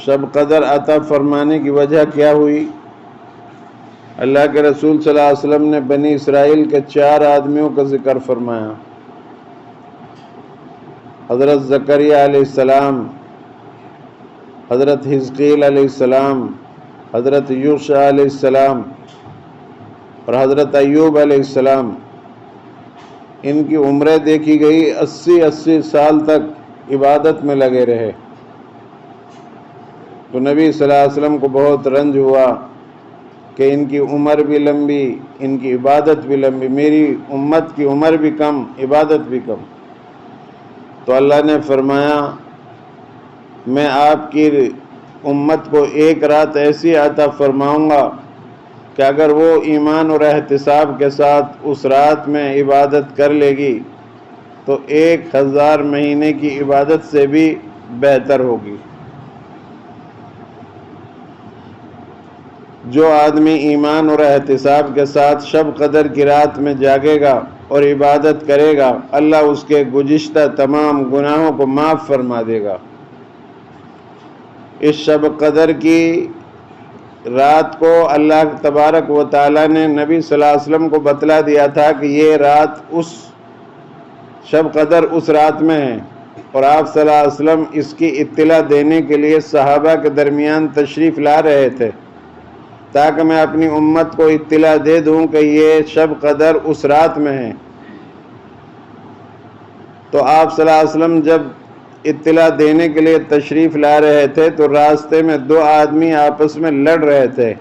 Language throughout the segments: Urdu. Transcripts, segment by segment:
شب قدر عطا فرمانے کی وجہ کیا ہوئی؟ اللہ کے رسول صلی اللہ علیہ وسلم نے بنی اسرائیل کے 4 آدمیوں کا ذکر فرمایا، حضرت زکریا علیہ السلام، حضرت حزقیل علیہ السلام، حضرت یوشع علیہ السلام اور حضرت ایوب علیہ السلام۔ ان کی عمریں دیکھی گئی، 80 سال تک عبادت میں لگے رہے۔ تو نبی صلی اللہ علیہ وسلم کو بہت رنج ہوا کہ ان کی عمر بھی لمبی، ان کی عبادت بھی لمبی، میری امت کی عمر بھی کم، عبادت بھی کم۔ تو اللہ نے فرمایا میں آپ کی امت کو ایک رات ایسی عطا فرماؤں گا کہ اگر وہ ایمان اور احتساب کے ساتھ اس رات میں عبادت کر لے گی تو 1000 مہینے کی عبادت سے بھی بہتر ہوگی۔ جو آدمی ایمان اور احتساب کے ساتھ شب قدر کی رات میں جاگے گا اور عبادت کرے گا، اللہ اس کے گزشتہ تمام گناہوں کو معاف فرما دے گا۔ اس شب قدر کی رات کو اللہ تبارک و تعالیٰ نے نبی صلی اللہ علیہ وسلم کو بتلا دیا تھا کہ یہ رات اس شب قدر اس رات میں ہے، اور آپ صلی اللہ علیہ وسلم اس کی اطلاع دینے کے لیے صحابہ کے درمیان تشریف لا رہے تھے تاکہ میں اپنی امت کو اطلاع دے دوں کہ یہ شب قدر اس رات میں ہے۔ تو آپ صلی اللہ علیہ وسلم جب اطلاع دینے کے لیے تشریف لا رہے تھے تو راستے میں 2 آدمی آپس میں لڑ رہے تھے۔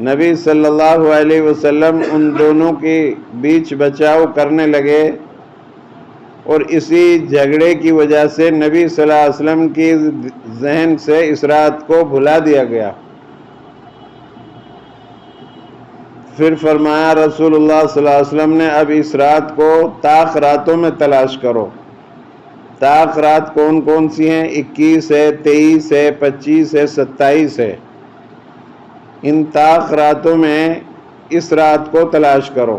نبی صلی اللہ علیہ وسلم ان دونوں کے بیچ بچاؤ کرنے لگے، اور اسی جھگڑے کی وجہ سے نبی صلی اللہ علیہ وسلم کی ذہن سے اس رات کو بھلا دیا گیا۔ پھر فرمایا رسول اللہ صلی اللہ علیہ وسلم نے اب اس رات کو طاق راتوں میں تلاش کرو۔ طاق رات کون کون سی ہیں؟ 21 ہے، 23 ہے، 25 ہے، 27 ہے۔ ان طاق راتوں میں اس رات کو تلاش کرو۔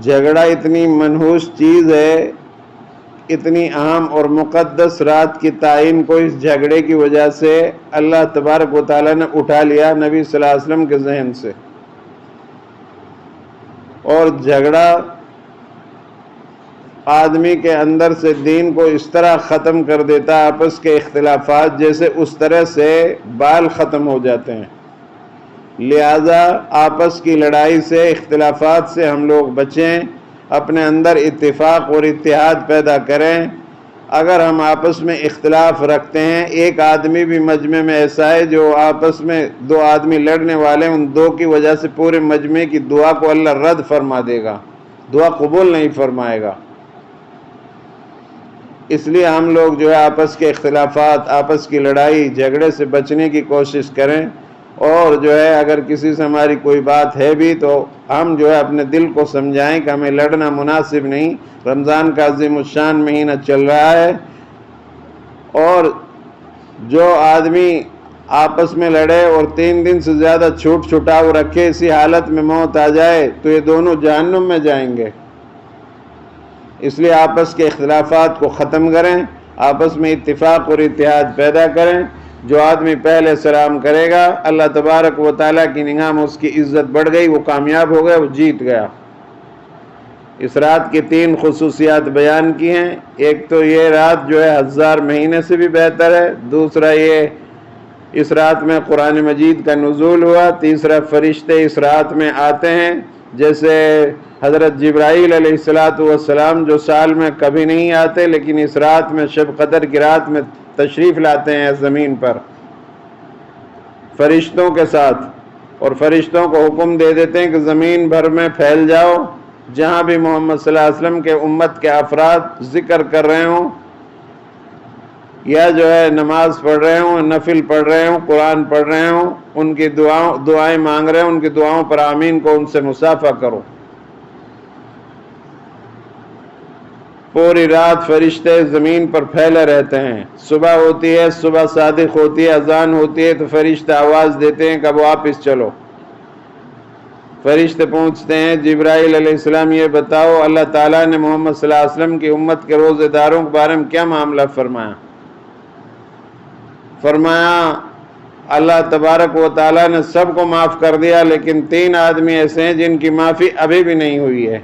جھگڑا اتنی منحوس چیز ہے، اتنی اہم اور مقدس رات کی تعین کو اس جھگڑے کی وجہ سے اللہ تبارک و تعالیٰ نے اٹھا لیا نبی صلی اللہ علیہ وسلم کے ذہن سے۔ اور جھگڑا آدمی کے اندر سے دین کو اس طرح ختم کر دیتا ہے، آپس کے اختلافات جیسے اس طرح سے بال ختم ہو جاتے ہیں۔ لہذا آپس کی لڑائی سے، اختلافات سے ہم لوگ بچیں، اپنے اندر اتفاق اور اتحاد پیدا کریں۔ اگر ہم آپس میں اختلاف رکھتے ہیں، ایک آدمی بھی مجمع میں ایسا ہے جو آپس میں 2 آدمی لڑنے والے، ان 2 کی وجہ سے پورے مجمع کی دعا کو اللہ رد فرما دے گا، دعا قبول نہیں فرمائے گا۔ اس لیے ہم لوگ جو ہے آپس کے اختلافات، آپس کی لڑائی جھگڑے سے بچنے کی کوشش کریں، اور جو ہے اگر کسی سے ہماری کوئی بات ہے بھی تو ہم جو ہے اپنے دل کو سمجھائیں کہ ہمیں لڑنا مناسب نہیں۔ رمضان کا عظیم الشان مہینہ چل رہا ہے، اور جو آدمی آپس میں لڑے اور 3 دن سے زیادہ چھوٹ چھٹاؤ رکھے، اسی حالت میں موت آ جائے تو یہ دونوں جہنم میں جائیں گے۔ اس لیے آپس کے اختلافات کو ختم کریں، آپس میں اتفاق اور اتحاد پیدا کریں۔ جو آدمی پہلے سلام کرے گا، اللہ تبارک و تعالیٰ کی نگاہ میں اس کی عزت بڑھ گئی، وہ کامیاب ہو گیا، وہ جیت گیا۔ اس رات کی 3 خصوصیات بیان کی ہیں۔ ایک تو یہ رات جو ہے 1000 مہینے سے بھی بہتر ہے، دوسرا یہ اس رات میں قرآن مجید کا نزول ہوا، تیسرا فرشتے اس رات میں آتے ہیں، جیسے حضرت جبرائیل علیہ السلام جو سال میں کبھی نہیں آتے لیکن اس رات میں، شب قدر کی رات میں تشریف لاتے ہیں زمین پر فرشتوں کے ساتھ، اور فرشتوں کو حکم دے دیتے ہیں کہ زمین بھر میں پھیل جاؤ، جہاں بھی محمد صلی اللہ علیہ وسلم کے امت کے افراد ذکر کر رہے ہوں یا جو ہے نماز پڑھ رہے ہوں، نفل پڑھ رہے ہوں، قرآن پڑھ رہے ہوں، ان کی دعائیں مانگ رہے ہوں، ان کی دعاؤں پر آمین کو ان سے مصافحہ کرو۔ پوری رات فرشتے زمین پر پھیلے رہتے ہیں۔ صبح ہوتی ہے، صبح صادق ہوتی ہے، اذان ہوتی ہے تو فرشتے آواز دیتے ہیں کہ اب واپس چلو۔ فرشتے پوچھتے ہیں جبرائیل علیہ السلام یہ بتاؤ اللہ تعالیٰ نے محمد صلی اللہ علیہ وسلم کی امت کے روزے داروں کے بارے میں کیا معاملہ فرمایا؟ فرمایا اللہ تبارک و تعالیٰ نے سب کو معاف کر دیا، لیکن 3 آدمی ایسے ہیں جن کی معافی ابھی بھی نہیں ہوئی ہے۔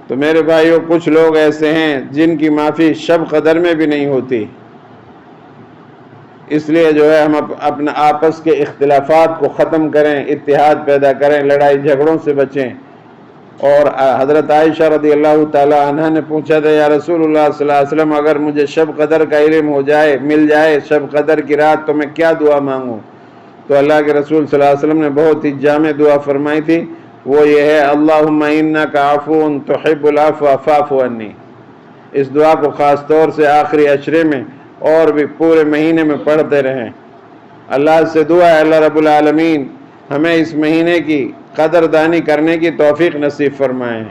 تو میرے بھائیوں، کچھ لوگ ایسے ہیں جن کی معافی شب قدر میں بھی نہیں ہوتی۔ اس لیے جو ہے ہم اپنے آپس کے اختلافات کو ختم کریں، اتحاد پیدا کریں، لڑائی جھگڑوں سے بچیں۔ اور حضرت عائشہ رضی اللہ تعالی عنہ نے پوچھا تھا، یا رسول اللہ صلی اللہ علیہ وسلم، اگر مجھے شب قدر کا علم ہو جائے، مل جائے شب قدر کی رات، تو میں کیا دعا مانگوں؟ تو اللہ کے رسول صلی اللہ علیہ وسلم نے بہت ہی جامع دعا فرمائی تھی، وہ یہ ہے، اللہم انک عفو تحب العفو فاعف عنی۔ اس دعا کو خاص طور سے آخری عشرے میں اور بھی پورے مہینے میں پڑھتے رہیں۔ اللہ سے دعا ہے اللہ رب العالمین ہمیں اس مہینے کی قدر دانی کرنے کی توفیق نصیب فرمائیں۔